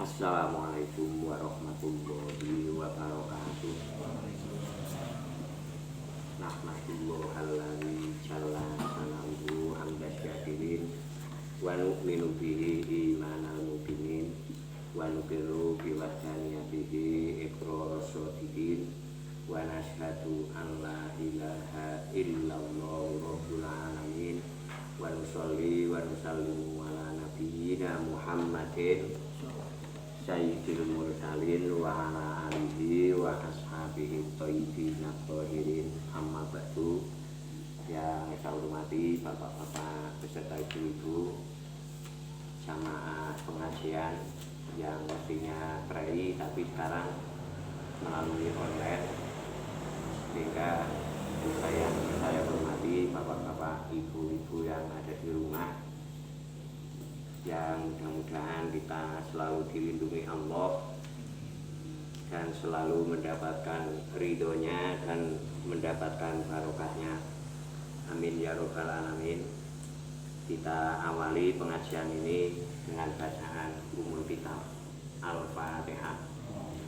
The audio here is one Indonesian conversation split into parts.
Assalamualaikum warahmatullahi wabarakatuh. Nahmadullahi alladzi jalla sanahu hamda syakirin wa nu'minu bihi imanal mukminin wa nuqiru bi wahdaniyatihi iqrar shadiqin wa nashhadu an la ilaha illallah rabbul alamin wa nusalli wa nusallimu ala nabiyyina Muhammadin sayyidil mursalin wa ala alihi wa ashabihi thayyibin at-thahirin, amma ba'du. Yang saya hormati bapak-bapak beserta ibu-ibu jamaah pengajian yang mestinya prei tapi sekarang melalui online, sehingga saya hormati bapak-bapak ibu-ibu yang ada di rumah, yang mudah-mudahan kita selalu dilindungi Allah dan selalu mendapatkan ridhonya dan mendapatkan barokahnya. Amin ya robbal alamin. Kita awali pengajian ini dengan bacaan Ummul Kitab Al-Fatihah.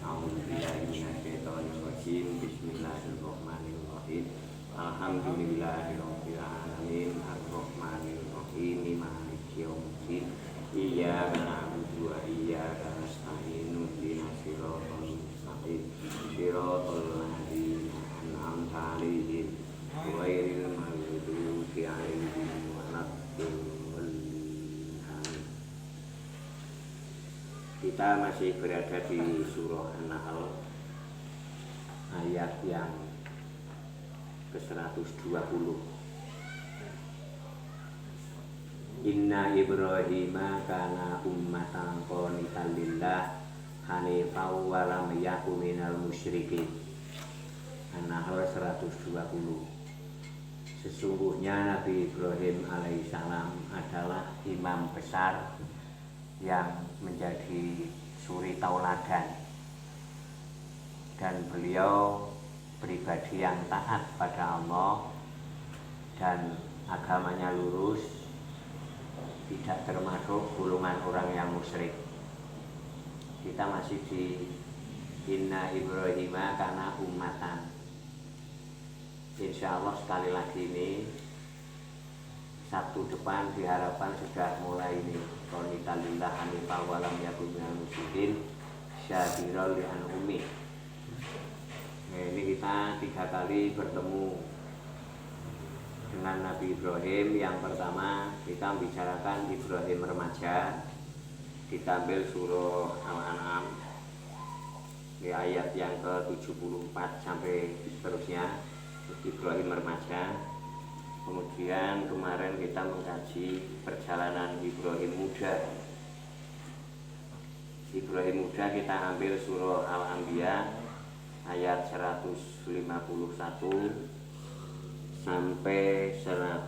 A'udzubillahi minasyaitonir rajim. Bismillahirrahmanirrahim. Alhamdulillahirabbil alamin arrahmanir rahim maliki yaumiddin. Iyyaka na'budu wa iyyaka nasta'in ihdinas siratal mustaqim siratal ladzina an'amta 'alaihim ghairil maghdubi 'alaihim waladdallin. Kita masih berada di surah An-Nahl ayat yang ke-120. Inna Ibrahima kana ummatan qanitan lillah hanifan wa lam yakun minal musyrikin. An-Nahl 120. Sesungguhnya Nabi Ibrahim alaihissalam adalah imam besar yang menjadi suri tauladan, dan beliau pribadi yang taat pada Allah dan agamanya lurus, tidak termasuk golongan orang yang musyrik. Kita masih di Inna Ibrahima kana ummatan. Insya Allah sekali lagi ini Sabtu depan diharapkan sudah mulai ini qanitan lillah hanifan wa lam yakun minal musyrikin syakiran li an'umi. Nah, ini kita 3 kali bertemu dengan Nabi Ibrahim. Yang pertama kita membicarakan Ibrahim remaja, kita ambil surah Al-An'am di ayat yang ke-74 sampai seterusnya, Ibrahim remaja. Kemudian kemarin kita mengkaji perjalanan Ibrahim muda. Ibrahim muda kita ambil surah Al-Anbiya ayat 151 sampai 100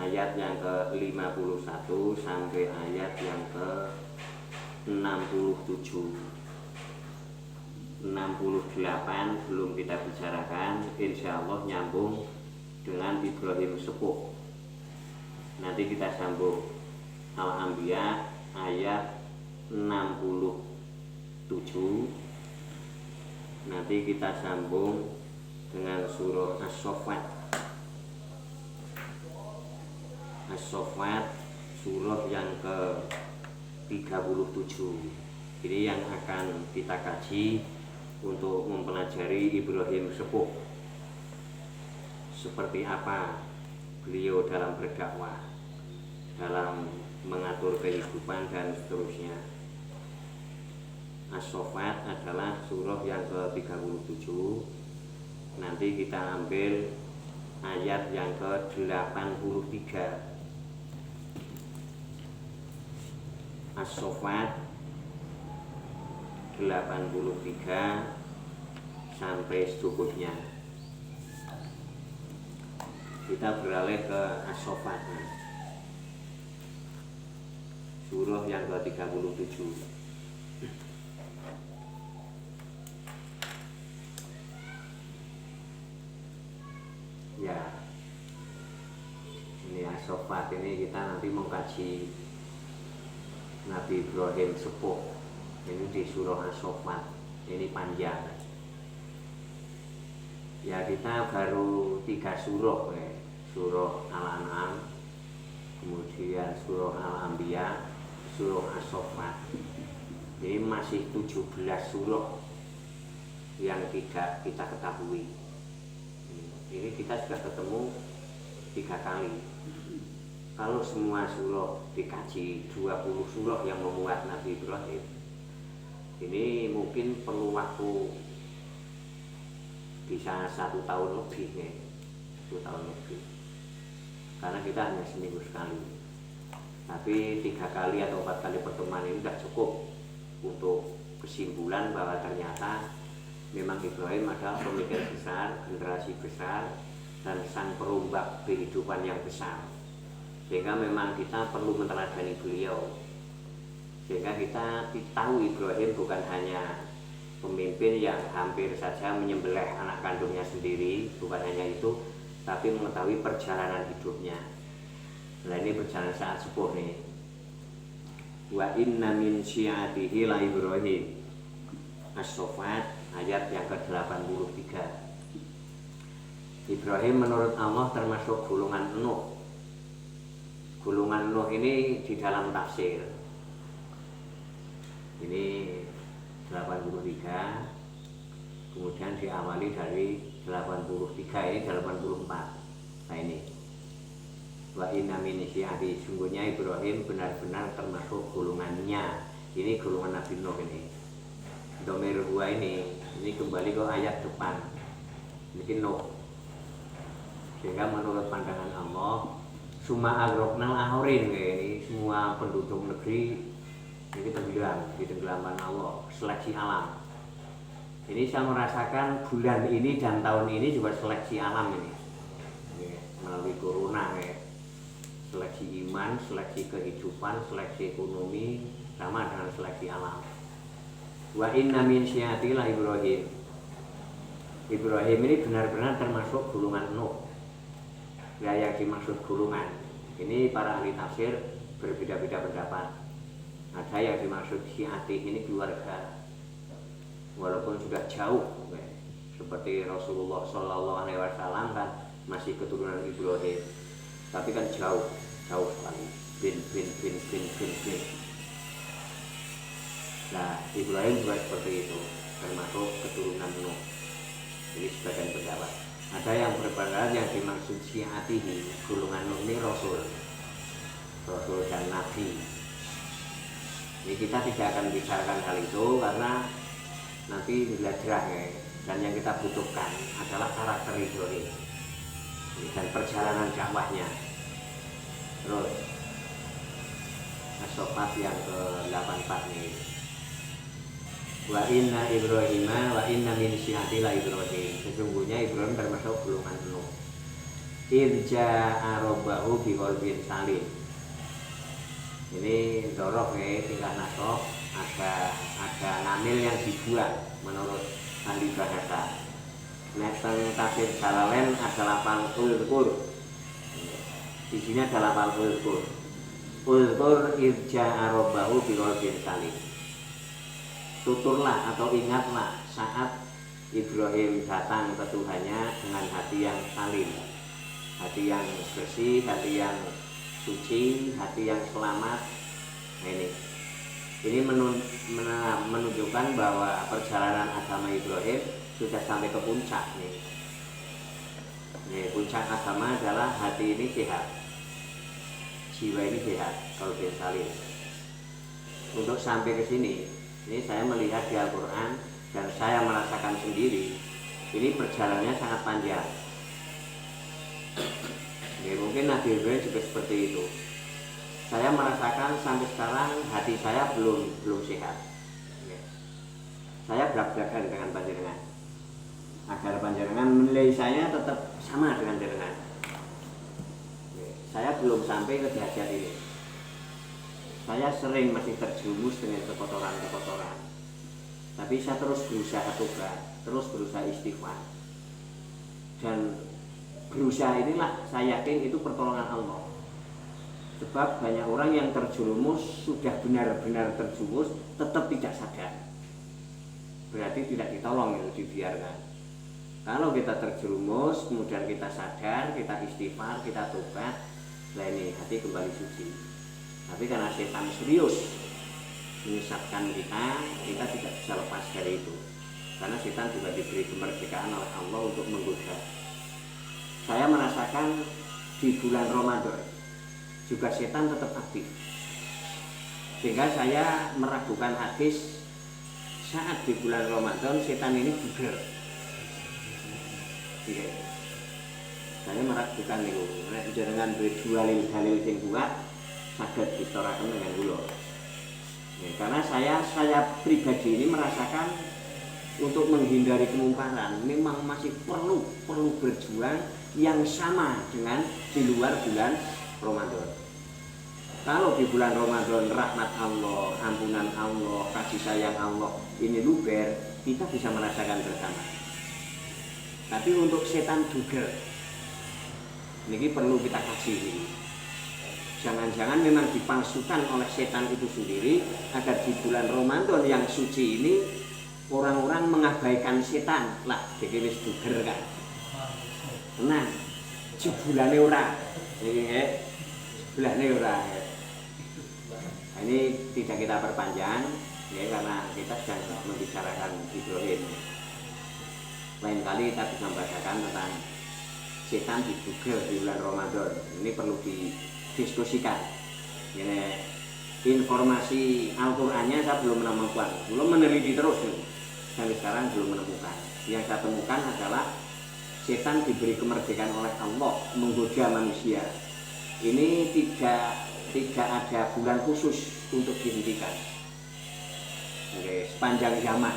ayat yang ke-51 sampai ayat yang ke-67. 68 belum kita bicarakan, insya Allah nyambung dengan Ibrahim sepuh. Nanti kita sambung Al-Anbiya ayat 67, nanti kita sambung dengan surah As-Saffat. As-Saffat surah yang ke-37. Ini yang akan kita kaji untuk mempelajari Ibrahim sepuh. Seperti apa beliau dalam berdakwah, dalam mengatur kehidupan dan seterusnya. As-Saffat adalah surah yang ke-37. Nanti kita ambil ayat yang ke-83. As-Saffat 83 sampai seterusnya. Kita beralih ke As-Saffat, surah yang ke-37. Ya, ini As-Saffat ini kita nanti mengkaji Nabi Ibrahim sepuh. Ini di surah As-Saffat. Ini panjang. Ya kita baru 3 surah ya. Surah Al-An'am, kemudian surah Al-Anbiya, surah As-Saffat. Ini masih 17 surah yang tidak kita ketahui. Ini kita sudah ketemu 3 kali. Kalau semua surah dikaji 20 surah yang memuat Nabi Ibrahim, ini mungkin perlu waktu bisa 1 tahun lebih ya. 1 tahun lebih. Karena kita hanya seminggu sekali. Tapi 3 kali atau 4 kali pertemuan ini sudah cukup untuk kesimpulan bahwa ternyata memang Ibrahim adalah pemikir besar, generasi besar, dan sang perumbak kehidupan yang besar. Sehingga memang kita perlu meneladani beliau. Sehingga kita tahu Ibrahim bukan hanya pemimpin yang hampir saja menyembelih anak kandungnya sendiri, bukan hanya itu, tapi mengetahui perjalanan hidupnya. Nah ini perjalanan saat sepuh nih. Wa inna min syi'atihi la Ibrahim. As-Saffat ayat yang ke-83. Ibrahim menurut Allah termasuk golongan Nuh. Golongan Nuh ini di dalam tafsir ini 83, kemudian diawali dari 83, ini 84. Nah ini wa inna min syi'atihi, sungguhnya Ibrahim benar-benar termasuk golongannya. Ini golongan Nabi Nuh ini. Domir huwa ini kembali ke ayat depan. Ini Nuh. Sehingga menurut pandangan Allah, summa agroknal ahorin, ini semua penduduk negeri ini tenggelam di tenggelamkan Allah, seleksi alam. Ini saya merasakan bulan ini dan tahun ini juga seleksi alam ini. Melalui corona ya. Seleksi iman, seleksi kehidupan, seleksi ekonomi, sama dengan seleksi alam. Wa inna min syi'atihi la Ibrahim. Ibrahim ini benar-benar termasuk golongan Nuh. Ya yang dimaksud golongan ini para ahli tafsir berbeda-beda pendapat. Ada yang dimaksud syi'ati ini keluarga, walaupun sudah jauh seperti Rasulullah SAW kan masih keturunan Ibrahim, tapi kan jauh sekali, bin. Nah Ibrahim juga seperti itu, termasuk keturunan Nuh. Ini sebagian pendapat. Ada yang berpendapat yang dimaksud syi'atihi, golongan Nuh ini Rasul dan Nabi. Ini kita tidak akan bicarakan hal itu karena nanti belajar ya. Dan yang kita butuhkan adalah karakter Ibrahim dan perjalanan dakwahnya. Terus As-Saffat yang ke-84 nih. Wa inna Ibrahima wa inna min syi'atihi la Ibrahim. Sesungguhnya Ibrahim termasuk golongan Nuh. Irja'a rabbahu biqalbin salim. Ini dorof ya, tingkah nasab, ada namil yang dibuang menurut ahli bahasa. Neten tafsir Jalalain ada lafal ulkur. Di sini ada lafal ulkur. Ulkur irja'a rabbahu biqalbin salim. Tuturlah atau ingatlah saat Ibrahim datang ke Tuhannya dengan hati yang salim, hati yang bersih, hati yang suci, hati yang selamat. Nah ini menunjukkan bahwa perjalanan agama Ibrahim sudah sampai ke puncak nih. Puncak agama adalah hati ini sehat, jiwa ini sehat, kalau dia salim. Untuk sampai ke sini, ini saya melihat di Al-Quran dan saya merasakan sendiri, ini perjalanannya sangat panjang. Mungkin Nabi Ibrahim juga seperti itu. Saya merasakan sampai sekarang hati saya belum sehat. Saya berabdakan dengan panjenengan agar panjenengan menilai saya tetap sama dengan panjenengan. Saya belum sampai ke derajat ini. Saya sering masih terjerumus dengan kekotoran-kekotoran. Tapi saya terus berusaha tobat, terus berusaha istighfar. Dan berusaha inilah saya yakin itu pertolongan Allah. Sebab banyak orang yang terjerumus, sudah benar-benar terjerumus, tetap tidak sadar. Berarti tidak ditolong, itu dibiarkan. Kalau kita terjerumus, kemudian kita sadar, kita istighfar, kita tobat, lah ini hati kembali suci. Tapi karena setan serius menyesatkan kita tidak bisa lepas dari itu. Karena setan juga diberi kemerdekaan oleh Allah untuk menggoda. Saya merasakan di bulan Ramadan juga setan tetap aktif, sehingga saya meragukan hadis saat di bulan Ramadan setan ini bugar. Iya. Saya meragukan itu. Dengan dalil yang kuat saged distoraken dengan kula. Ya, karena saya pribadi ini merasakan untuk menghindari kemungkaran memang masih perlu berjuang yang sama dengan di luar bulan Ramadan. Kalau di bulan Ramadan rahmat Allah, ampunan Allah, kasih sayang Allah ini luber, kita bisa merasakan bersama. Tapi untuk setan juga, ini perlu kita kasih. Jangan-jangan memang dipalsukan oleh setan itu sendiri agar di bulan Ramadan yang suci ini orang-orang mengabaikan setan. Lah, jadi wis duger kan. Tenang, jebulane ora. Jebulane ora. Nah, ini tidak kita perpanjang ya, karena kita sedang membicarakan Ibrahim. Lain kali kita bisa membahasakan tentang setan diduga di bulan Ramadan. Ini perlu didiskusikan. Ini informasi Al-Qur'annya saya belum menemukan, belum meneliti terus nih. Sampai sekarang belum menemukan. Yang saya temukan adalah setan diberi kemerdekaan oleh Allah menggoda manusia. Ini tidak ada bulan khusus untuk dihentikan. Oke, sepanjang zaman.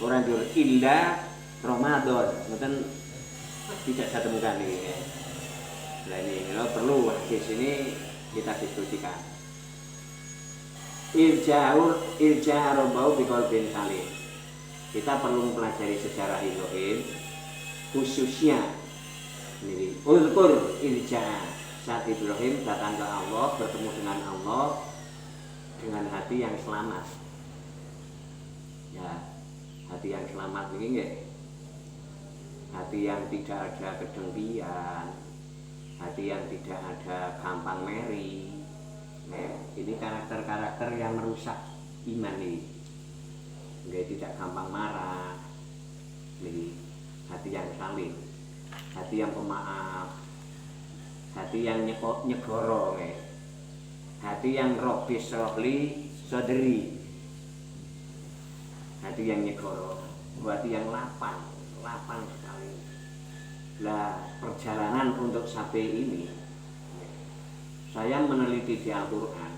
Orang jujur indah Ramadan, mungkin tidak saya temukan ini. Nah ini perlu di sini kita diskusikan. Irja rombau bikol bin salim. Kita perlu mempelajari sejarah Ibrahim, khususnya ini ulkur irja saat Ibrahim datang ke Allah, bertemu dengan Allah dengan hati yang selamat. Ya, hati yang selamat ini nggih. Hati yang tidak ada kedengkian, hati yang tidak ada gampang meri. Nah, ini karakter-karakter yang merusak iman ini. Nggih, tidak gampang marah. Ini hati yang saling, hati yang pemaaf, hati yang nyegoro, hati yang robis rohli soderi, hati yang nyegoro, hati yang lapang sekali. Lah perjalanan untuk sampai ini, saya meneliti di Al-Quran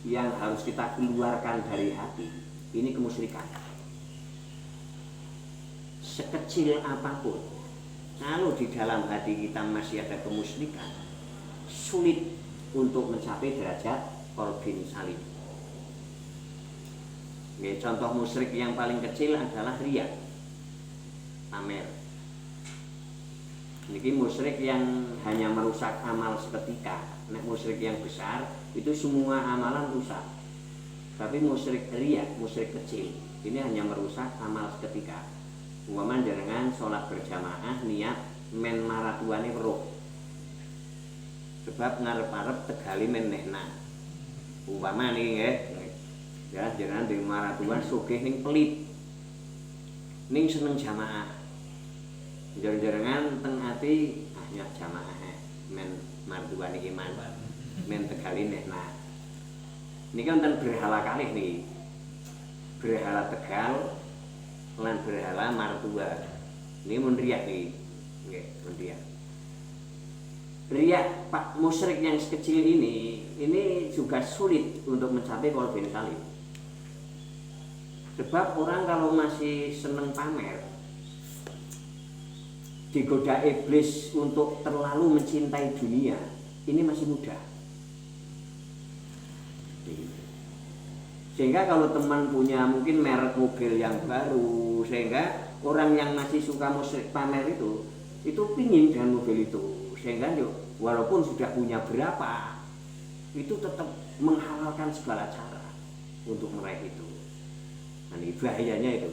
yang harus kita keluarkan dari hati, ini kemusyrikan. Sekecil apapun, kalau di dalam hati kita masih ada kemusyrikan, sulit untuk mencapai derajat qalbin salim. Contoh musyrik yang paling kecil adalah riya, pamer. Ini musyrik yang hanya merusak amal seketika. Nek musyrik yang besar itu semua amalan rusak. Tapi musyrik riya, musyrik kecil, ini hanya merusak amal seketika. Umpama jenengan sholat berjamaah niat men maratuane weruh. Sebab ngarep-arep tegali men nekna. Umpama nih nggih. Ya jenengan di maratuan sugih ning pelit. Ning seneng jamaah. Jenengan teng ati nyat jamaah men maratuane iman. Men tegali nekna. Niki wonten berhala kalih niki. Berhala Tegal lan berhala martua. Ini mun riya niki. Nggih, mun riya. Riya Pak musyrik yang sekecil ini juga sulit untuk mencapai qalbin salim. Sebab orang kalau masih seneng pamer, digoda iblis untuk terlalu mencintai dunia, ini masih mudah. Sehingga kalau teman punya mungkin merek mobil yang baru, sehingga orang yang masih suka musik pamer itu pingin dengan mobil itu, sehingga walaupun sudah punya berapa, itu tetap menghalalkan segala cara untuk meraih itu. Nah, ini bahayanya itu.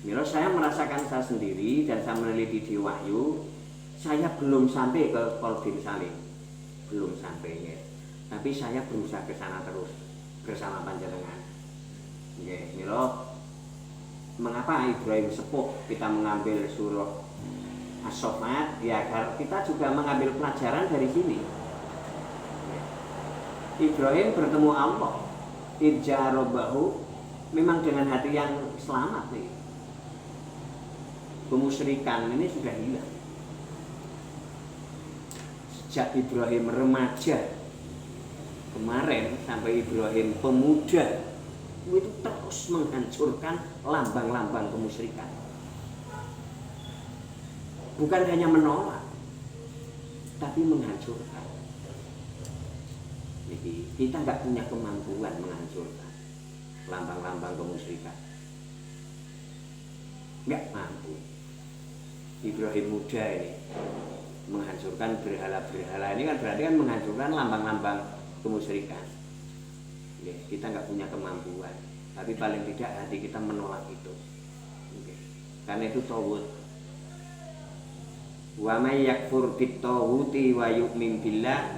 Milo saya merasakan saya sendiri dan saya meneliti di Wahyu, saya belum sampai ke Kolbin Salim, belum sampainya. Tapi saya berusaha ke sana terus bersama panjenengan. Nggih, milo mengapa Ibrahim sepuh kita mengambil surah As-Saffat, ya agar kita juga mengambil pelajaran dari sini. Ibrahim bertemu Allah, irja robbahu, memang dengan hati yang selamat nih. Kemusyrikan ini sudah hilang. Sejak Ibrahim remaja kemarin sampai Ibrahim pemuda, itu terus menghancurkan lambang-lambang kemusyrikan. Bukan hanya menolak, tapi menghancurkan. Jadi kita nggak punya kemampuan menghancurkan lambang-lambang kemusyrikan, nggak mampu. Ibrahim muda ini menghancurkan berhala-berhala, ini kan berarti kan menghancurkan lambang-lambang kemusyrikan. Kita nggak punya kemampuan, tapi paling tidak hati kita menolak itu. Karena itu tauhid. Wa may yakfur bit-taghuti wa yu'min billah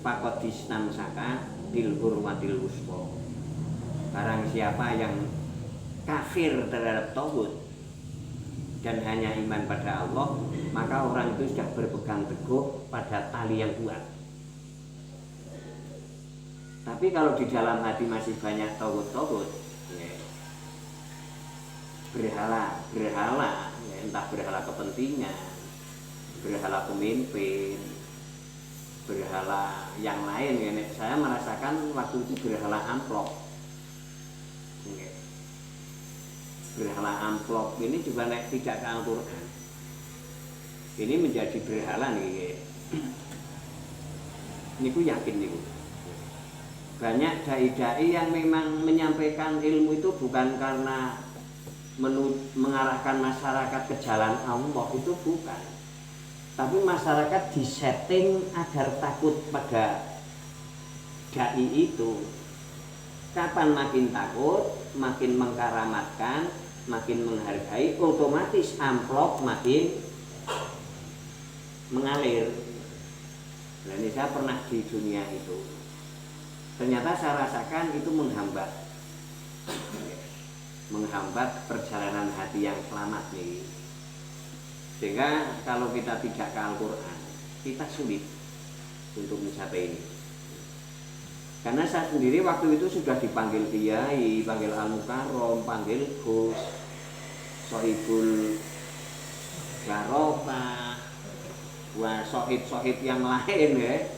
faqad istamsaka bil hurmatil wusqa. Barang siapa yang kafir terhadap tauhid dan hanya iman pada Allah, maka orang itu sudah berpegang teguh pada tali yang kuat. Tapi kalau di dalam hati masih banyak tauhid, ya, berhala, ya, entah berhala kepentingan, berhala pemimpin, berhala yang lain, ya, saya merasakan waktu itu berhala amplop. Ya. Berhala amplop ini juga tidak ke Al-Quran. Ini menjadi berhala nih. Ini ku yakin nih. Banyak dai-dai yang memang menyampaikan ilmu itu bukan karena mengarahkan masyarakat ke jalan Allah, itu bukan. Tapi masyarakat disetting agar takut pada dai itu. Kapan makin takut, makin mengkaramatkan, makin menghargai, otomatis amplop makin mengalir. Nah, ini saya pernah di dunia itu. Ternyata saya rasakan itu menghambat perjalanan hati yang selamat nih. Sehingga kalau kita tidak ke Al-Quran, kita sulit untuk mencapai ini. Karena saya sendiri waktu itu sudah dipanggil kiai, panggil al-mukarrom, panggil gus, sohibul garofah, wah sohib-sohib yang lain ya.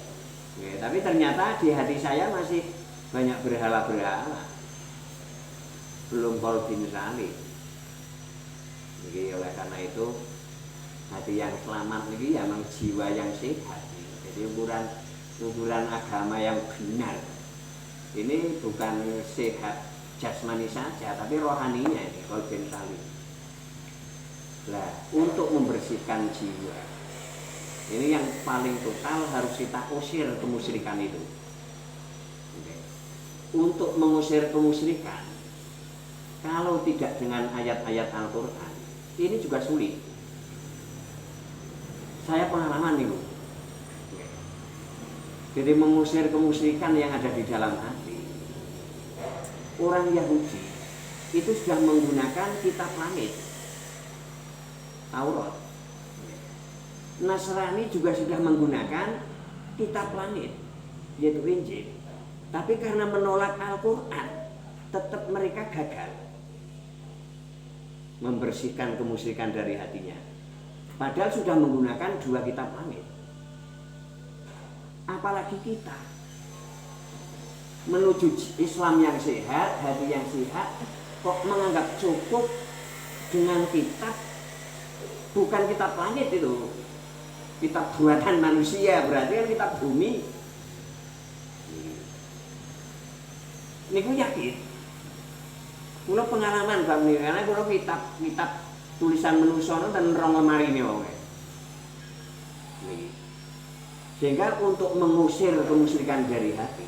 Ya, tapi ternyata di hati saya masih banyak berhala-berhala, belum Kolbin Salim. Jadi oleh karena itu hati yang selamat ini ya memang jiwa yang sehat. Jadi ukuran agama yang benar ini bukan sehat jasmani saja, tapi rohaninya ini Kolbin Salim. Nah, untuk membersihkan jiwa ini yang paling total harus kita usir kemusyrikan itu. Untuk mengusir kemusyrikan, kalau tidak dengan ayat-ayat Al-Quran, ini juga sulit. Saya pengalaman nih, Bu. Jadi mengusir kemusyrikan yang ada di dalam hati. Orang Yahudi itu sudah menggunakan kitab langit, Taurat. Nasrani juga sudah menggunakan kitab langit, yaitu Injil. Tapi karena menolak Al-Quran, tetap mereka gagal membersihkan kemusyrikan dari hatinya. Padahal sudah menggunakan dua kitab langit. Apalagi kita menuju Islam yang sehat, hati yang sehat, kok menganggap cukup dengan kitab bukan kitab langit itu, kitab buatan manusia, berarti kan kitab bumi. Ini aku yakin, kalau pengalaman bang nih, karena kalau kitab tulisan manusia dan orang lemari ini, Sehingga untuk mengusir kemusyrikan dari hati,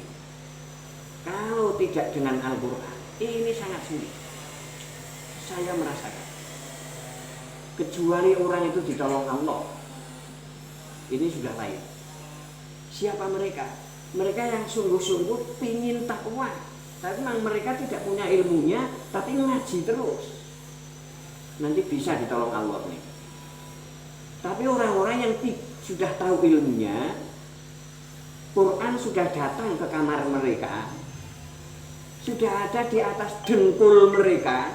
kalau tidak dengan Al-Quran, ini sangat sulit. Saya merasakan. Kecuali orang itu ditolong Allah, ini sudah lain. Siapa mereka? Mereka yang sungguh-sungguh pingin takwa, tapi memang mereka tidak punya ilmunya, tapi ngaji terus. Nanti bisa ditolong Allah nih. Tapi orang-orang yang sudah tahu ilmunya, Quran sudah datang ke kamar mereka, sudah ada di atas dengkul mereka,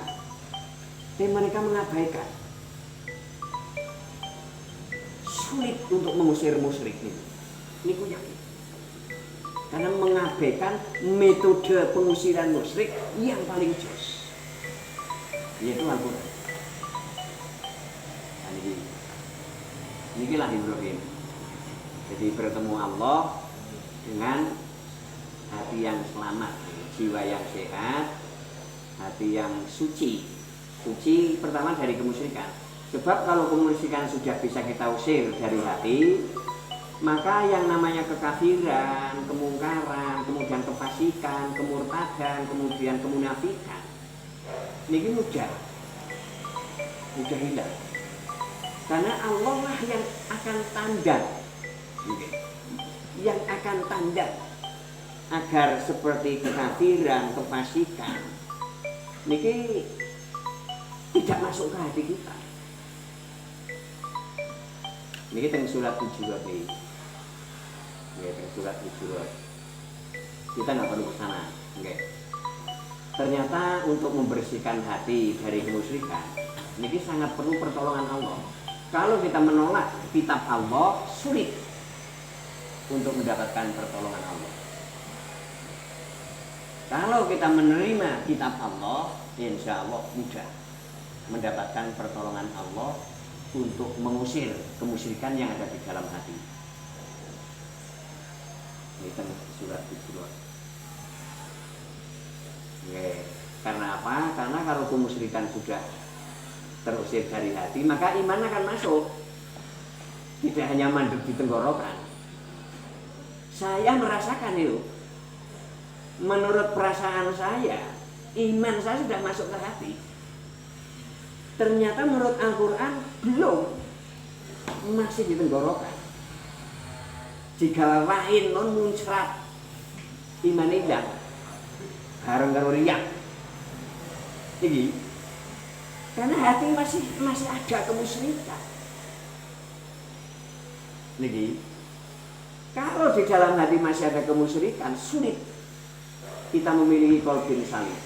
tapi mereka mengabaikan. Sulit untuk mengusir musyrik ini. Ini aku yakin. Karena mengabaikan metode pengusiran musyrik yang paling jos, yaitu Al-Quran. Inilah Ibrahim. Jadi bertemu Allah dengan hati yang selamat, jiwa yang sehat, hati yang suci. Suci pertama dari kemusyrikan. Sebab kalau kemusyrikan sudah bisa kita usir dari hati, maka yang namanya kekafiran, kemungkaran, kemudian kefasikan, kemurtadan, kemudian kemunafikan, ini mudah hilang. Karena Allah lah yang akan tanda, yang akan tanda agar seperti kekafiran, kefasikan, ini tidak masuk ke hati kita. Ini kita surat Hujurat nih. Ya, surat Hujurat. Kita nggak perlu ke sana. Okay. Ternyata untuk membersihkan hati dari kemusyrikan, ini sangat perlu pertolongan Allah. Kalau kita menolak kitab Allah, sulit untuk mendapatkan pertolongan Allah. Kalau kita menerima kitab Allah, insya Allah mudah mendapatkan pertolongan Allah untuk mengusir kemusyrikan yang ada di dalam hati. Ini kan surat Hujurat. Karena apa? Karena kalau kemusyrikan sudah terusir dari hati, maka iman akan masuk. Tidak hanya mandek di tenggorokan. Saya merasakan itu. Menurut perasaan saya, iman saya sudah masuk ke hati. Ternyata menurut Al-Quran belum, masih di tenggorokan. Jika lain non muncrat iman idah bareng karo riyak. Jadi karena hati masih ada kemusyrikan. Jadi kalau di dalam hati masih ada kemusyrikan, sulit kita memiliki qalbun salim.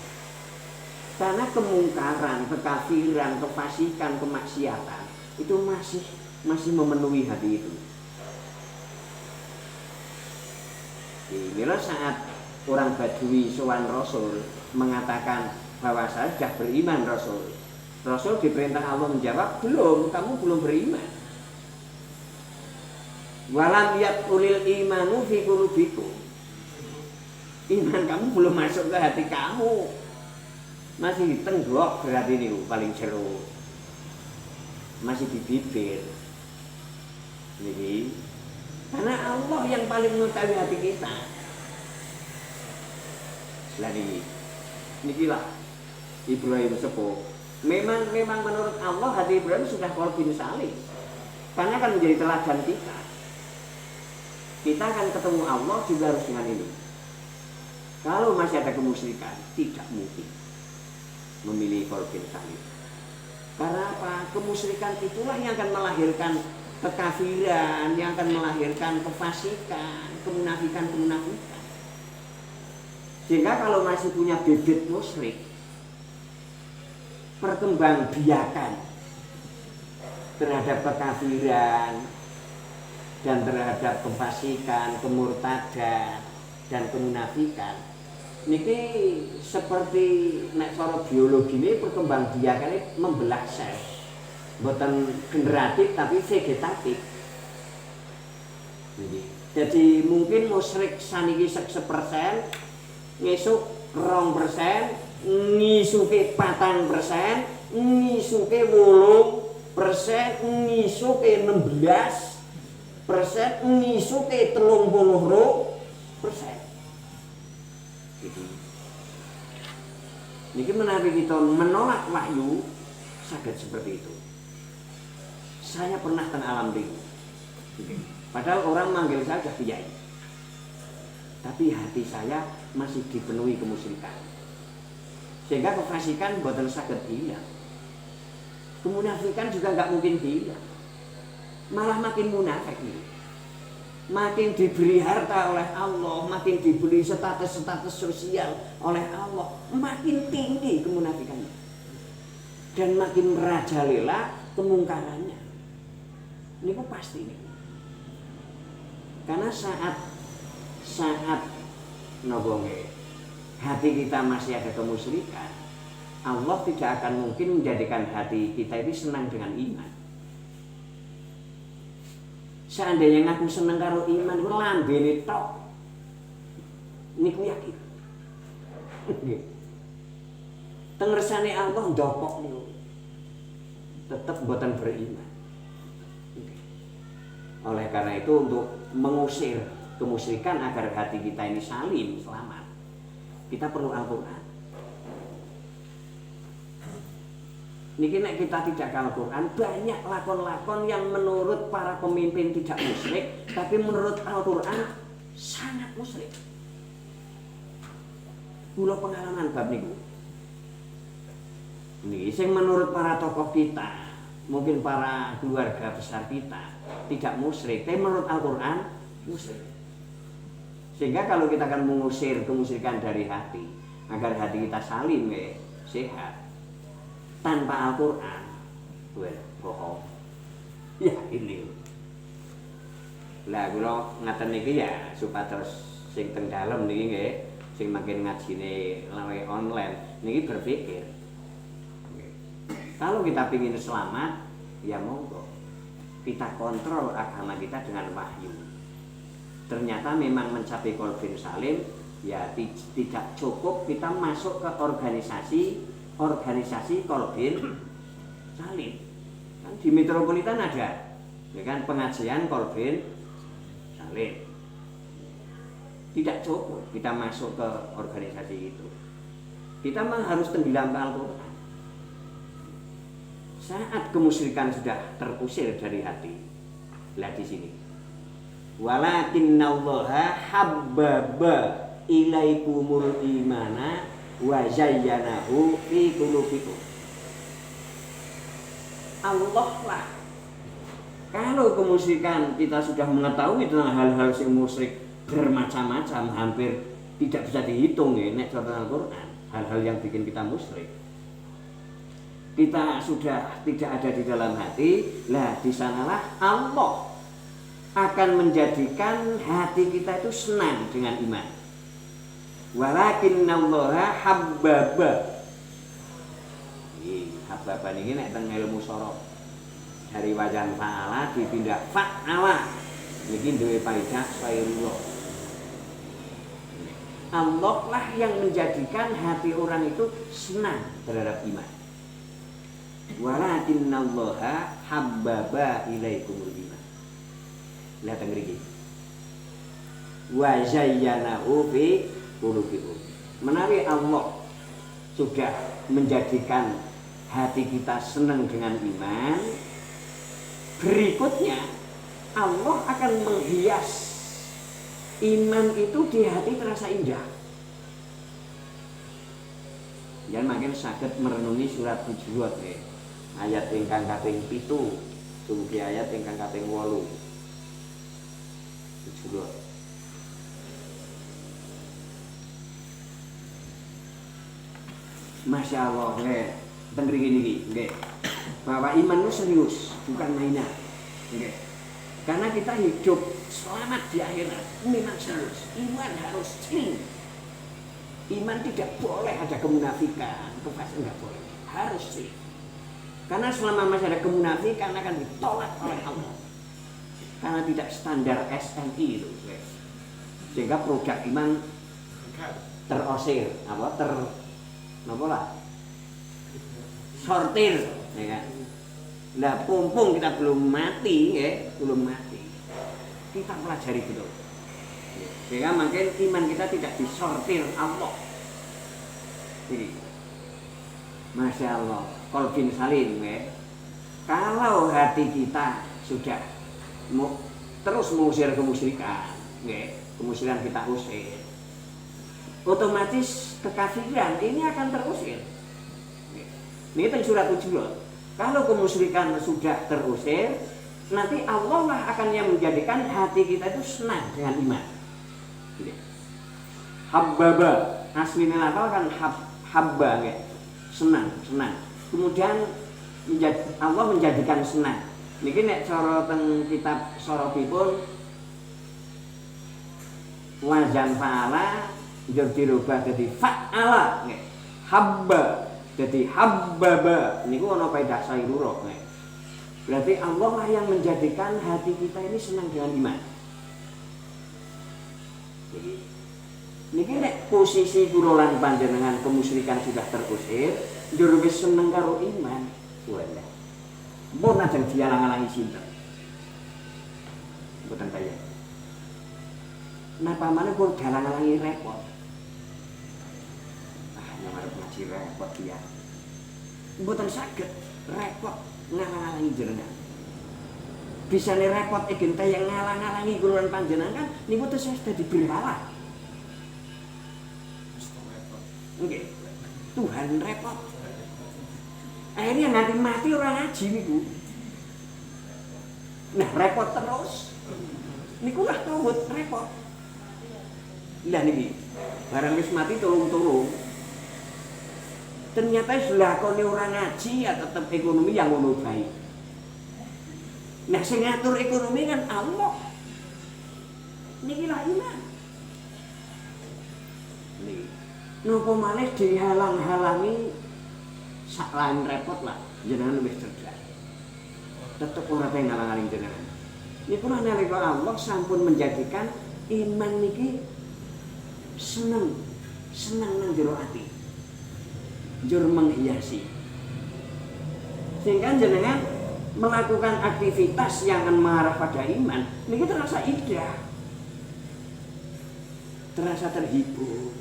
Karena kemungkaran, kekafiran, kefasikan, kemaksiatan itu masih memenuhi hati itu. Inilah saat orang Badui sowan Rasul mengatakan bahwa saya sudah beriman Rasul. Rasul diperintah Allah menjawab, belum, kamu belum beriman. Walam yaqulil imanu fi qulubikum. Iman kamu belum masuk ke hati kamu. Masih tenggok berarti ini paling seru. Masih di bibir. Jadi karena Allah yang paling mengetahui hati kita. Selain ini, inilah Ibrahim sepuh. Memang menurut Allah hati Ibrahim sudah qalbun salim. Karena akan menjadi teladan kita. Kita akan ketemu Allah juga harus dengan ini. Kalau masih ada kemusyrikan, tidak mungkin memilih qalbun salim. Karena apa? Kemusyrikan itulah yang akan melahirkan kekafiran, yang akan melahirkan kefasikan, kemunafikan. Sehingga kalau masih punya bibit musyrik, perkembangbiakan terhadap kekafiran dan terhadap kefasikan, kemurtadan dan kemunafikan, niki seperti nek cara biologi ini perkembangbiakannya membelah sel. Bukan generatif tapi vegetatif. Jadi mungkin musyrik saniki 1%, ngesuk 2%, ngisuke 4%, ngisuke 8%, ngisuke 16%. ngisuke 32%. Gitu. Niki menawi kita menolak wahyu saged seperti itu. Saya pernah teng alam mriku. Padahal orang manggil saya sudah kiai. Tapi hati saya masih dipenuhi kemusyrikan. Sehingga kefasikan boten saged hilang. Kemunafikan juga nggak mungkin hilang. Malah makin munafik ini. Makin diberi harta oleh Allah, makin diberi status-status sosial oleh Allah, makin tinggi kemunafikannya. Dan makin merajalela kemungkarannya. Ini kok pasti nih. Karena saat nobonge hati kita masih ada kemusyrikan, Allah tidak akan mungkin menjadikan hati kita ini senang dengan iman. Seandainya ngaku seneng karo iman, ku lambene tok. Niku yakin. Tengersane Allah ndokok niku. Tetap mboten beriman. Oleh karena itu untuk mengusir kemusyrikan agar hati kita ini salim, selamat, kita perlu Al-Quran. Niki nek kita tidak ke Al-Quran, banyak lakon-lakon yang menurut para pemimpin tidak musyrik, tapi menurut Al-Quran sangat musyrik. Kula pengalaman bab niku. Niki sing menurut para tokoh kita, mungkin para keluarga besar kita tidak musyrik, tapi menurut Al-Quran musyrik. Sehingga kalau kita akan mengusir kemusyrikan dari hati, agar hati kita salim, sehat, tanpa Al-Quran, bohong. Ya ini. Lah kula ngaten niki ya supados sing teng dalem niki nggih, sing makin ngajine lawe online niki berpikir. Kalau kita ingin selamat, ya monggo kita kontrol agama kita dengan wahyu. Ternyata memang mencapai kolbin salim, ya tidak cukup kita masuk ke organisasi kolbin salim. Kan di metropolitan ada, ya kan, pengajian kolbin salim. Tidak cukup kita masuk ke organisasi itu. Kita memang harus tenggelam ke Al-Quran. Saat kemusyrikan sudah terusir dari hati, lihat di sini. Walakinnallaha habbaba ilaikumul imana wa zayyanahu fi qulubikum. Allah lah. Kalau kemusyrikan kita sudah mengetahui tentang hal-hal yang musyrik bermacam-macam, hampir tidak bisa dihitung ya, nek contoh Al-Quran, hal-hal yang bikin kita musyrik. Kita sudah tidak ada di dalam hati, lah di sanalah Allah akan menjadikan hati kita itu senang dengan iman. Walakinnallaha habbaba. Habbaba ini nek teng ilmu sorok dari wajan fa'ala dipindah fa'ala. Niki duwe faidah sairullah. Allah lah yang menjadikan hati orang itu senang terhadap iman. Walakinnallaha habbaba ilaikumul iman. Lihat ngriki. Wa zayyanahu fi qulubikum. Menawi Allah sudah menjadikan hati kita senang dengan iman, berikutnya Allah akan menghias iman itu di hati terasa indah. Jangan makin sakit merenungi surat Hujurat ayat ingkang kaping 7 dumugi ayat ingkang kaping 8. Hujurat. Masya Allah, dengar gini, bahwa iman itu serius, bukan mainan. Karena kita hidup selamat di akhirat, memang serius. Iman harus clean. Iman tidak boleh ada kemunafikan, kefasikan enggak boleh, harus clean. Karena selama masih ada kemunafikan akan ditolak oleh Allah. Karena tidak standar SNI itu, sehingga produk iman terosir, sortir, ya kan? Nah, pumpung kita belum mati, belum mati. kita pelajari betul. Sehingga makin iman kita tidak disortir Allah. Jadi, Masya Allah, qalbin salim ya. Kalau hati kita sudah terus mengusir kemusyrikan, ya, kemusyrikan kita usir, otomatis kekafiran ini akan terusir. Ini tentang surat Hujurat. Kalau kemusyrikan sudah terusir, nanti Allah lah akan yang menjadikan hati kita itu senang dengan iman. Habbaba, aslinya kan habba, ya. Senang. Kemudian Allah menjadikan senang. Niki nek cara teng kitab Sorobipun wazan fa'ala njur dirubah dadi fa'ala nggih. Habba dadi habbaba niku ana faedah sairurah nggih. Berarti Allah lah yang menjadikan hati kita ini senang dengan iman. Jadi niki nek posisi kula lan panjenengan kemusyrikan sudah terusir, njur wis seneng karo iman. Walah. Mun ajeng dialang-alangi sinten. Mboten kaya. Napa maneh kok dialang-alangi repot. Yang arep ngaji repot ya. Mboten saged repot ngalang-alangi jenengan. Bisane repot ing yang ngalang-alangi kula panjenengan kan niku tesih dadi berhala. Nggih. Tuhan repot. Akhirnya nanti mati orang ngaji niku. Nah repot terus. Niku lah tawut repot. Lah niki barang wis mati tolong-tolong. Ternyata dilakoni orang ngaji ya tetap ekonomi yang ngono baik. Nah sing ngatur ekonomi kan Allah. Niki lah iman. Niki. Napa malih dihalang-halangi sak lain repot lah, jenengan lebih cerdas. Tetap ora teh ngalang-aling jenengan. Niku nalika Allah sampun menjadikan iman niki seneng nang jero ati. Njur menghiasi. Sehingga jenengan melakukan aktivitas yang akan mengarah pada iman, niki terasa indah. Terasa terhibur.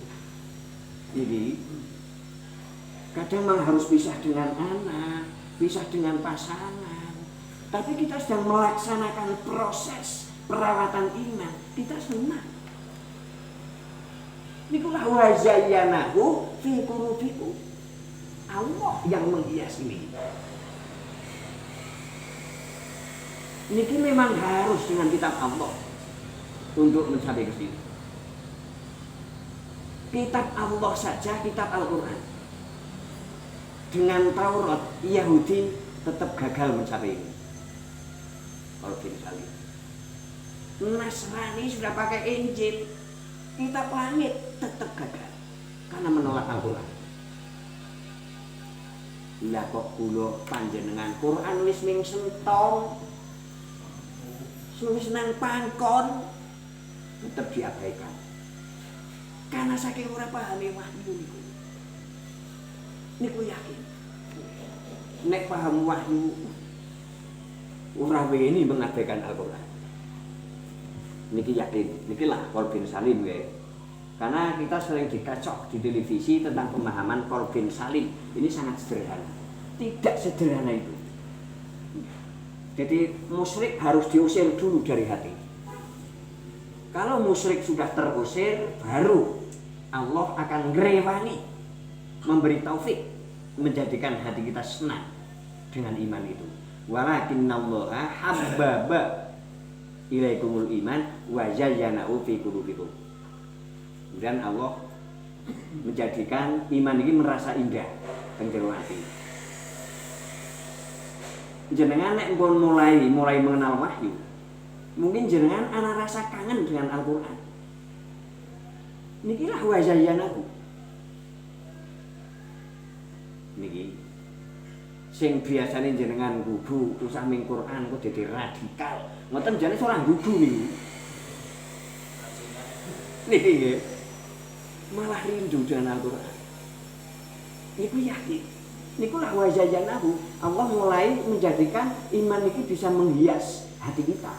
Jadi kadang memang harus pisah dengan anak, pisah dengan pasangan. Tapi kita sedang melaksanakan proses perawatan iman, kita senang. Nikulah wa zayyanahu fi qulubikum. Allah yang menghias ini. Niki memang harus dengan kitab Allah untuk mencapai ke sini. Kitab Allah saja, kitab Al-Quran. Dengan Taurat, Yahudi tetap gagal mencapai ini. Kalau misalnya Nasrani sudah pakai Injil, kitab langit tetap gagal karena menolak Al-Quran. Lah kok kula panjenengan Quran wis ming sentong, wis nang pangkon tetap diabaikan. Karena saking ora pahami wahyu niku. Niku yakin. Nek paham wahyu ora ini mengabaikan Al-Quran. Niki yakin, nikilah qalbin salim ya. Karena kita sering dikacok di televisi tentang pemahaman qalbin salim. Ini sangat sederhana. Tidak sederhana itu. Jadi musyrik harus diusir dulu dari hati. Kalau musyrik sudah terusir, baru Allah akan ngerewangi, memberi taufik, menjadikan hati kita senang dengan iman itu. Walakinnallaha habbaba ilaikumul iman wa zayyanahu fi qulubikum. Kemudian Allah menjadikan iman ini merasa indah teng jero ati. Jenengan nek pun mulai mengenal wahyu, mungkin jenengan ana rasa kangen dengan Al-Qur'an. Nikilah wa zayyanahu. Niki sing biasane jenengan gugu usah ming Quran kok dadi radikal. Ngoten jane ora gugu niku. Niki nggih. Malah rindu dengan Al-Qur'an. Niku yakin. Niku lah wa zayyanahu. Allah mulai menjadikan iman niki bisa menghias hati kita.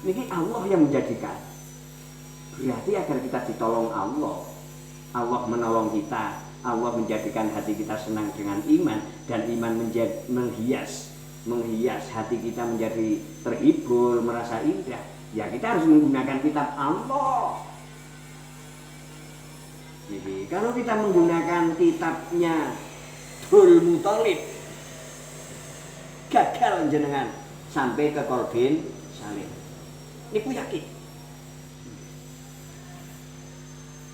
Niki Allah yang menjadikan. Berarti agar kita ditolong Allah. Allah menolong kita, Allah menjadikan hati kita senang dengan iman, dan iman menghias hati kita menjadi terhibur, merasa indah. Ya kita harus menggunakan kitab Allah. Jadi kalau kita menggunakan kitabnya Abdul Muthalib, gagal jenengan sampai ke Korbin Salim. Niku yakin.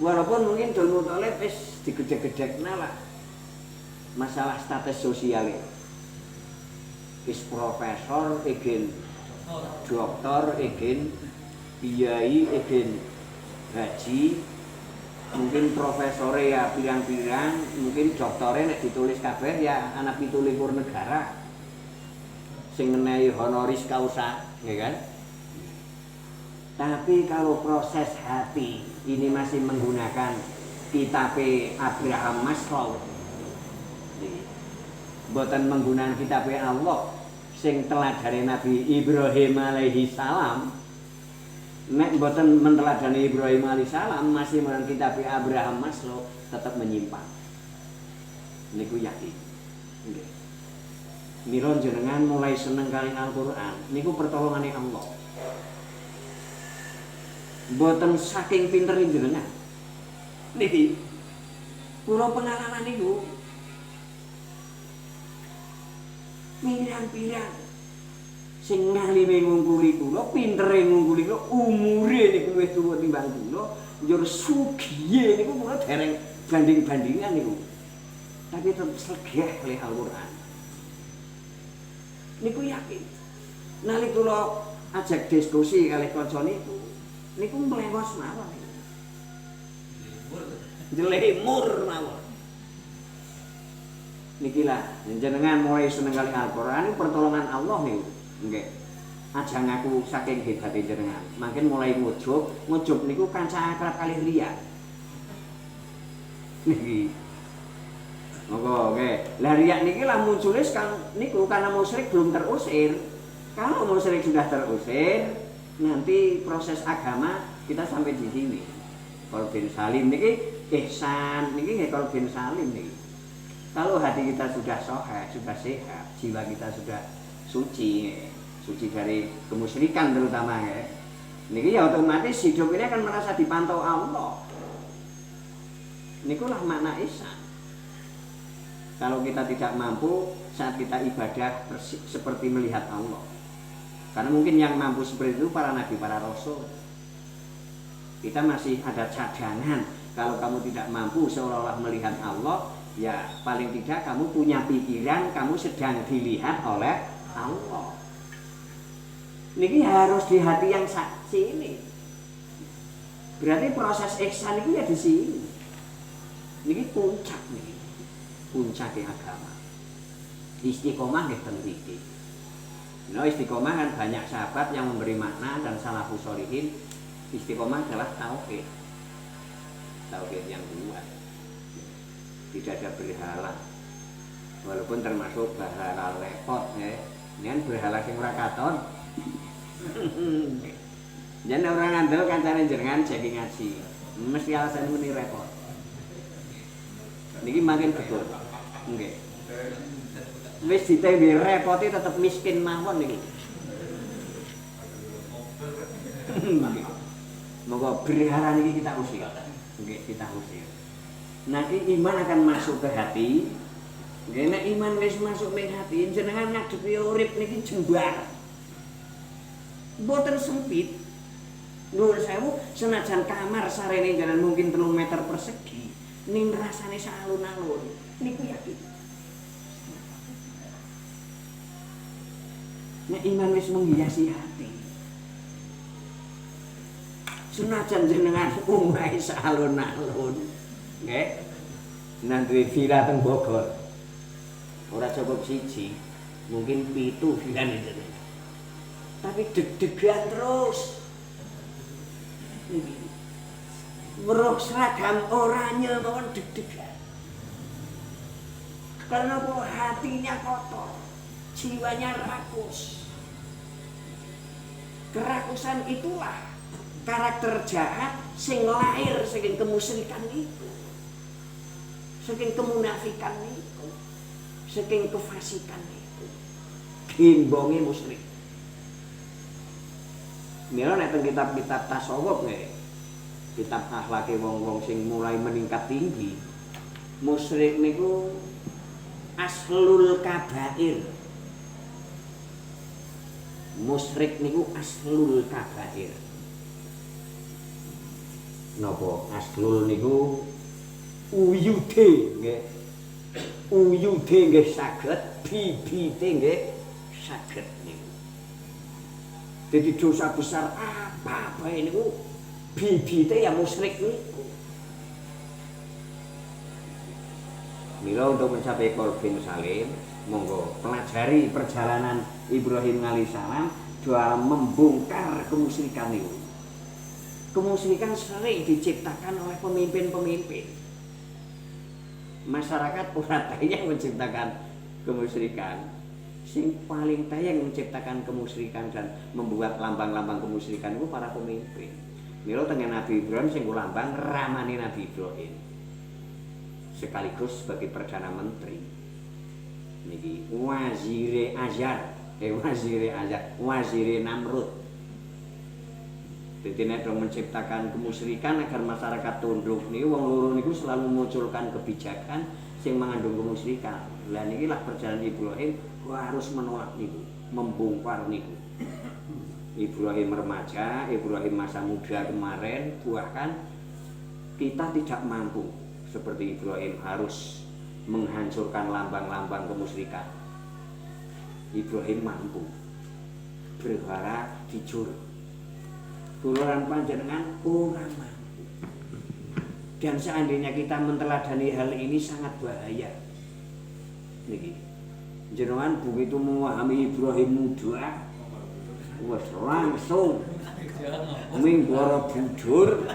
Walaupun mungkin Abdul Muthalib wis digedhe-gedhekna lah masalah status sosial. Wis profesor, igen doktor, igen kiai, igen haji, mungkin profesore ya pirang-pirang, mungkin doktore nek ditulis kabeh ya anak 17 negara sing ngenehi honoris causa, ya kan? Tapi kalau proses hati ini masih menggunakan kitab Abraham Maslow, mboten menggunakan kitab Allah sing teladane Nabi Ibrahim alaihi salam. Nek mboten menteladani Ibrahim alaihi salam, masih menggunakan kitab Abraham Maslow, tetap menyimpang. Niku yakin. Nggih. Mila jenengan mulai seneng kali Al-Qur'an niku pertolongane Allah. Mboten saking pintere jenengan. Niki kula pengalaman niku pirang-pirang sing ngalime ngungkuli kula, pintere ngungkuli kula, umure niku luwih tuwa timbang kula, njur sugihe niku kula dereng banding-bandingan niku. Tapi tetep slegeh oleh Al-Qur'an. Niku yakin. Nalika kula ajak diskusi kalih kanca niku mlengos mawon. Jelemur mawon. Niki lah jenengan mulai seneng kali Al-Qur'an, pertolongan Allah niku. Nggih. Aja ngaku saking hebate jenengan. Makin mulai ngujub niku kanca akrab kali riya. Niki. Monggo nggih. Lah riya niki lah muncule niku karena musyrik belum terusir. Kalau musyrik sudah terusir, nanti proses agama kita sampai di sini. Korbin Salim niki ihsan, niki nggih Korbin Salim niki. Kalau hati kita sudah sahih, sudah sehat, jiwa kita sudah suci dari kemusyrikan terutama ya. Niki ya otomatis hidup ini akan merasa dipantau Allah. Nikulah makna ihsan. Kalau kita tidak mampu saat kita ibadah seperti melihat Allah. Karena mungkin yang mampu seperti itu para nabi, para rasul. Kita masih ada cadangan. Kalau kamu tidak mampu seolah-olah melihat Allah, ya paling tidak kamu punya pikiran kamu sedang dilihat oleh Allah. Niki harus di hati yang sini. Berarti proses ihsan itu ya di sini. Niki puncak niki. Puncak agama. Istiqomah nggih ten mriki. Nah, istiqomah kan banyak sahabat yang memberi makna dan salafus sholihin. Istiqomah adalah tauhid. Tauhid yang kuat. Tidak ada berhala. Walaupun termasuk berhala repot ya. Ini kan berhala sing ora katon. Jangan orang ngandel kancane jenengan jadi ngaji. Mesti alasan muni repot. Niki makin betul. Nggih. Wis ditembe repoti tetep miskin mawon niku. Moga berhala niki kita usir. Nggih, kita usir. Nanti iman akan masuk ke hati. Nggih, nek iman wis masuk ning hati, jenengan ngadepi urip niki jembar. Mboten sempit. Nuwun sewu, senajan kamar sarene jalan mungkin 3 meter persegi, ning rasane salun-alun. Niku yakin. Nek iman wis menghiasi hati. Senajan jenengan omahe salun-alun. Nggih. Nang duwe villa teng Bogor. Ora cukup siji, mungkin 7 villane jenengan. Tapi deg-degan terus. Weruh seragam oranye mawon deg-degan. Karena kok hatinya kotor, jiwanya rakus. Kerakusan itulah karakter jahat sing lahir saking kemusyrikan itu, saking kemunafikan itu, saking kefasikan itu. Gimbonge musyrik. Mila nek teng kitab-kitab tasawuf nggih, kitab akhlake wong-wong sing mulai meningkat tinggi, musyrik niku aslul kabair. Musyrik niku aslul kabair. Napa aslul niku uyude nggih. Uyude nggih saged, bibite nggih saged niku. Jadi dosa besar apa niku bibite ya musyrik niku. Mila untuk mencapai qalbin salim, monggo pelajari perjalanan Ibrahim alaihissalam dalam membongkar kemusyrikan itu. Kemusyrikan sering diciptakan oleh pemimpin-pemimpin. Masyarakat ora tayang menciptakan kemusyrikan. Sing paling tayang menciptakan kemusyrikan dan membuat lambang-lambang kemusyrikan itu para pemimpin. Mila teng Nabi Ibrahim sing lambang ramane Nabi Ibrahim. Sekaligus sebagai Perdana Menteri niki wazire Namrud. Jadi nek menciptakan kemusyrikan agar masyarakat tunduk niki wong loro niku selalu memunculkan kebijakan sing mengandung kemusyrikan. Lah niki lah perjalanan Ibrahim harus menolak niku, membongkar niku. Ibrahim remaja, Ibrahim masa muda kemarin, bahkan kita tidak mampu seperti Ibrahim harus menghancurkan lambang-lambang kemusyrikan. Ibrahim mampu berharap dijur. Kuluran panjenengan orang mampu. Dan seandainya kita menteladani hal ini sangat bahaya. Niki. Jenengan begitu memahami Ibrahim muda, wes langsung minggoro budur.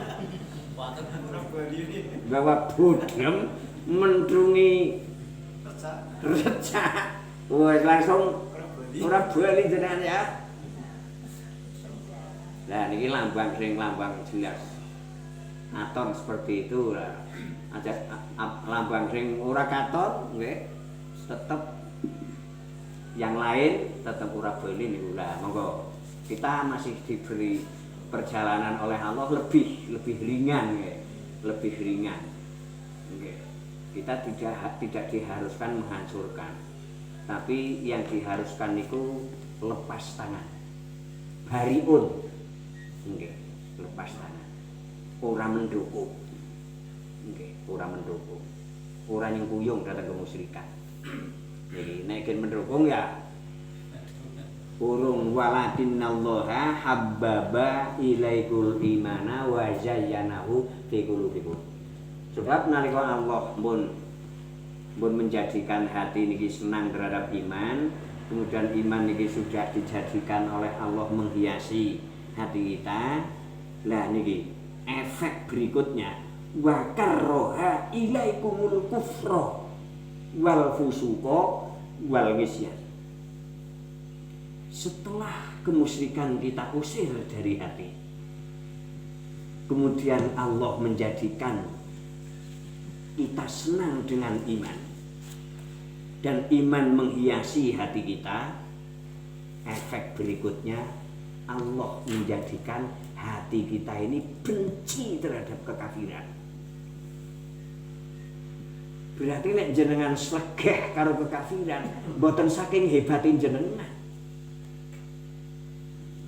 Bawa bodem mendungi recak wes langsung ora bali jenengan ya. Nah niki lambang jelas katon seperti itu lah. Aja lambang sing ora katon nggih tetep yang lain tetep ora bali niku lah. Monggo kita masih diberi perjalanan oleh Allah lebih ringan ya. Lebih ringan. Okay. Kita tidak diharuskan menghancurkan. Tapi yang diharuskan itu lepas tangan. Bariun. Okay. Lepas tangan. Ora mendukung. Okay. Ora mendukung. Ora yang kuyung datang kemusyrikan. Jadi nek mendukung ya urung walakinallaha habbaba ilaikul imana wa zayyanahu fi qulubikum. Sebab nalika Allah pun menjadikan hati niki senang terhadap iman, kemudian iman niki sudah dijadikan oleh Allah menghiasi hati kita. Lah niki efek berikutnya wa karroha ilaikumul kufra wal fusuqa wal isyan. Setelah kemusyrikan kita usir dari hati, kemudian Allah menjadikan kita senang dengan iman, dan iman menghiasi hati kita. Efek berikutnya Allah menjadikan hati kita ini benci terhadap kekafiran. Berarti nek jenengan slegeh karo kekafiran mboten saking hebatin jenengan,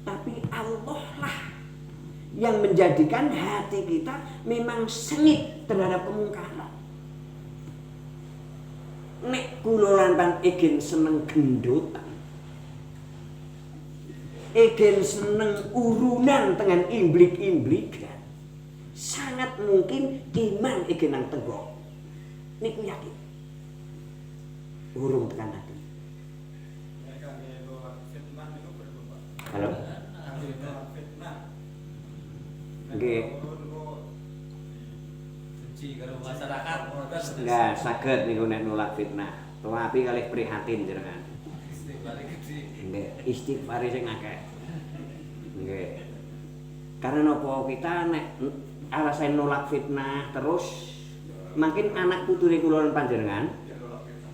tapi Allah lah yang menjadikan hati kita memang sengit terhadap kemungkaran. Nek kula lantan ingin seneng gendotan, ingin seneng urunan dengan imblik-imblikan, sangat mungkin iman ingin nang tengok. Niku yakin urung tekan hati. Halo. Nggih. Benci karo masyarakat ngoten. Enggak saged niku nek nolak fitnah. Tapi kalih prihatin jenengan. Istighfar gede. Nggih, istighfar sing akeh. Nggih. Karena apa kita nek alasan nolak fitnah terus makin anak putune kula panjenengan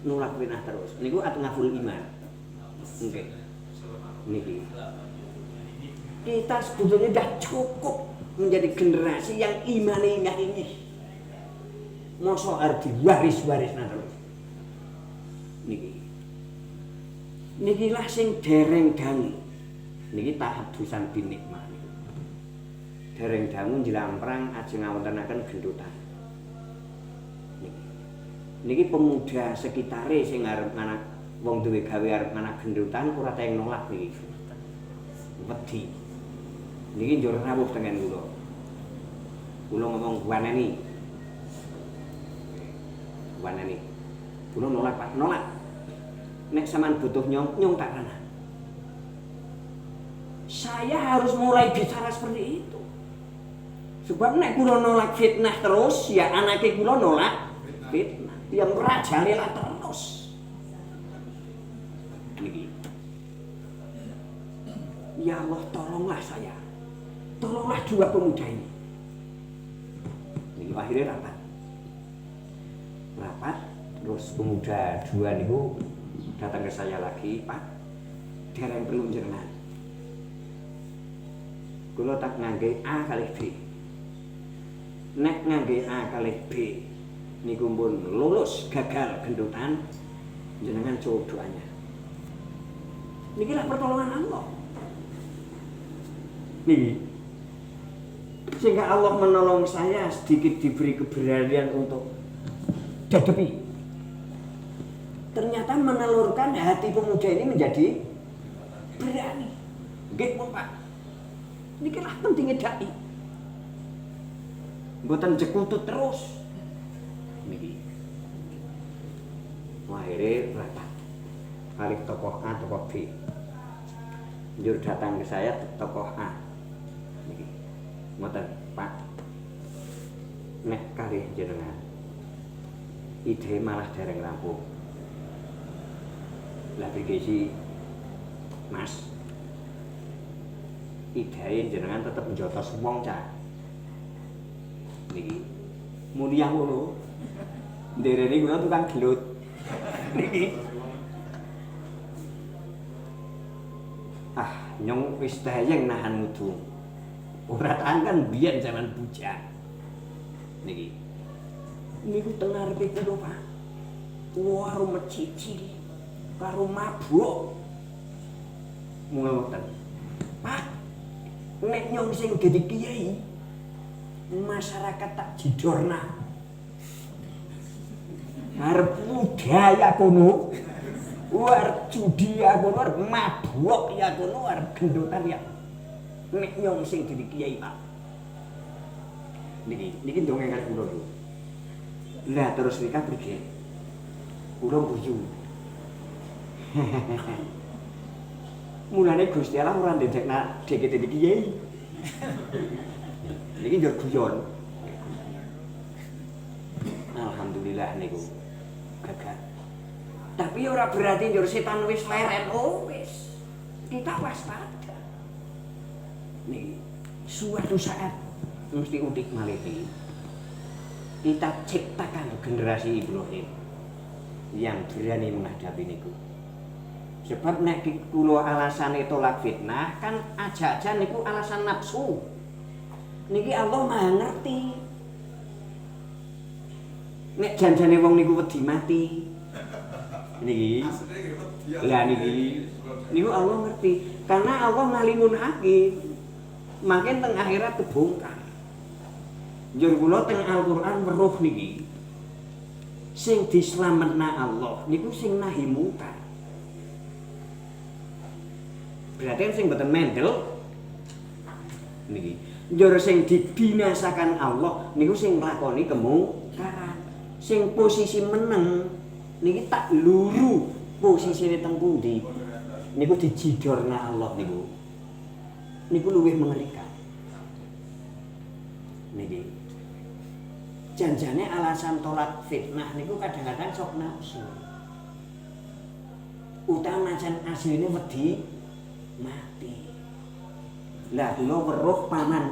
nolak fitnah terus. Niku atngaful iman. Nggih. Niki. Kita sebetulnya sudah cukup menjadi generasi yang imannya ini. Mosok arep diwaris-warisna terus. Niki lah sing dereng dangu. Niki tahadusan binikmah. Dereng dangu njlamprang ajeng ngawontenaken gendutan. Niki pemuda sekitare sing arep anak wong duwe gawe arep anak gendutan ora teng nolak niki. Wedi. Niki njur rawuh tengen kula. Kula ngomong waneni. Waneni. Kula nolak, Pak. Nolak. Nek sampean butuh nyong tak kana. Saya harus mulai bicara seperti itu. Sebab nek kula nolak fitnah terus, ya anake kula nolak fitnah. Yang merajalela terus. Niki. Ya Allah, tolonglah saya. Tolonglah dua pemuda ini. Niki akhirnya rapat. Terus pemuda dua niku datang ke saya lagi, Pak. Dereng perlu njenengan. Kula tak ngangge A kali B. Nek ngangge A kali B niku pun lulus gagal gendutan, jenengan coba doanya. Niki lah pertolongan Allah. Niki. Sehingga Allah menolong saya sedikit diberi keberanian untuk hadapi. Ternyata menelurkan hati pemuda ini menjadi berani. Nggih pun Pak. Niki lah pentingnya dai. Mboten jekutut terus. Niki. Akhirnya rapat. Kali tokoh A, tokoh B. Njur datang ke saya tokoh A. Niki. Ngoten, Pak. Nek kali jenengan. Ide malah dereng rampung. Lah begisi Mas. Ide jenengan tetep njotos wong cah. Niki. Mulia ngono. Nderene kula tukang gelut. Niki. Nyong wis dayeng nahan mudu. Ora tahan kan biyen zaman bujang. Niki. Niku teng ngarepe kula, Pak. Warung mecici karo mabuk. Ngoten. Pak, nek nyong sing dadi kiai, masyarakat tak jidorna. Arep budaya kono. War judi ya kono, arep mabuk ya kono, arep gendotan ya. Nek nyong sing dadi kiai, Pak. Niki ndonga kali kula lho. Lah terus nika pergi. Kula guyu. Mulane Gusti Allah ora ndekna dhek dadi kiai. Niki njur guyon. Alhamdulillah niku gagal. Tapi ora berarti njur setan wis leren, wis. Kita waspada. Nih, suatu saat mesti udik malih iki. Kita ciptakan generasi Ibrahim yang berani menghadapi niku. Sebab nek kula alasane tolak fitnah kan aja-aja niku alasan nafsu. Niki Allah Maha ngerti. Nek janjane wong niku wedi mati. Niki. Lah niki. Niku Allah ngerti. Karena Allah ngalimunake. Makin teng akhirat kebongkar. Njur kula teng Al-Qur'an weruh niki. Sing dislametna Allah niku sing nahi mungkar. Berarti sing mboten mendel niki. Njur sing dibinasakan Allah niku sing nglakoni kemungkaran. Sing posisi meneng niki tak luru posisine teng pundi. Niku dijidorna Allah niku. Niku luwih mengerikan. Niki. Janjane alasan tolak fitnah niku kadang-kadang sok nafsu. Utama jan asline wedi mati. Lah kula weruh paman